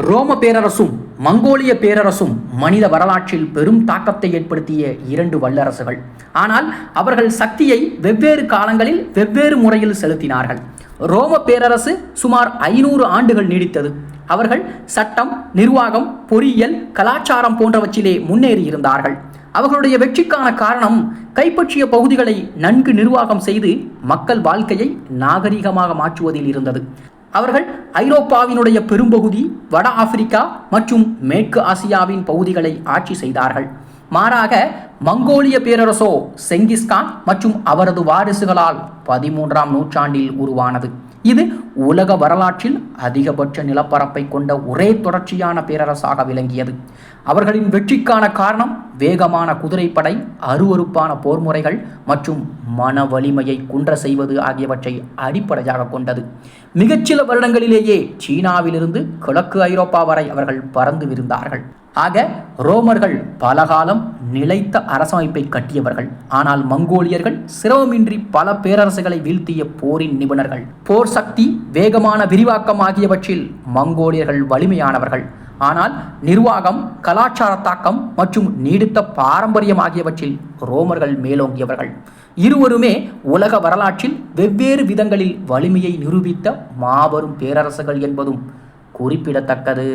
ரோம பேரரசும் மங்கோலிய பேரரசும் மனித வரலாற்றில் பெரும் தாக்கத்தை ஏற்படுத்திய இரண்டு வல்லரசுகள். ஆனால் அவர்கள் சக்தியை வெவ்வேறு காலங்களில் வெவ்வேறு முறையில் செலுத்தினார்கள். ரோம பேரரசு சுமார் 500 ஆண்டுகள் நீடித்தது. அவர்கள் சட்டம், நிர்வாகம், பொறியியல், கலாச்சாரம் போன்றவற்றிலே முன்னேறி இருந்தார்கள். அவர்களுடைய வெற்றிக்கான காரணம் கைப்பற்றிய பகுதிகளை நன்கு நிர்வாகம் செய்து மக்கள் வாழ்க்கையை நாகரிகமாக மாற்றுவதில் இருந்தது. அவர்கள் ஐரோப்பாவினுடைய பெரும்பகுதி, வட ஆப்பிரிக்கா மற்றும் மேற்கு ஆசியாவின் பகுதிகளை ஆட்சி செய்தார்கள். மாறாக மங்கோலிய பேரரசோ செங்கிஸ்கான் மற்றும் அவரது வாரிசுகளால் 13ஆம் நூற்றாண்டில் உருவானது. இது உலக வரலாற்றில் அதிகபட்ச நிலப்பரப்பை கொண்ட ஒரே தொடர்ச்சியான பேரரசாக விளங்கியது. அவர்களின் வெற்றிக்கான காரணம் வேகமான குதிரைப்படை, அருவருப்பான போர் முறைகள் மற்றும் மன வலிமையை குன்ற செய்வது ஆகியவற்றை அடிப்படையாக கொண்டது. மிகச்சில வருடங்களிலேயே சீனாவிலிருந்து கிழக்கு ஐரோப்பா வரை அவர்கள் பறந்து விரிந்தார்கள். ஆக ரோமர்கள் பலகாலம் நிலைத்த அரசமைப்பை கட்டியவர்கள். ஆனால் மங்கோலியர்கள் சிரமமின்றி பல பேரரசுகளை வீழ்த்திய போரின் நிபுணர்கள். போர் சக்தி, வேகமான விரிவாக்கம் ஆகியவற்றில் மங்கோலியர்கள் வலிமையானவர்கள். ஆனால் நிர்வாகம், கலாச்சார தாக்கம் மற்றும் நீடித்த பாரம்பரியம் ஆகியவற்றில் ரோமர்கள் மேலோங்கியவர்கள். இருவருமே உலக வரலாற்றில் வெவ்வேறு விதங்களில் வலிமையை நிரூபித்த மாபெரும் பேரரசுகள் என்பதும் குறிப்பிடத்தக்கது.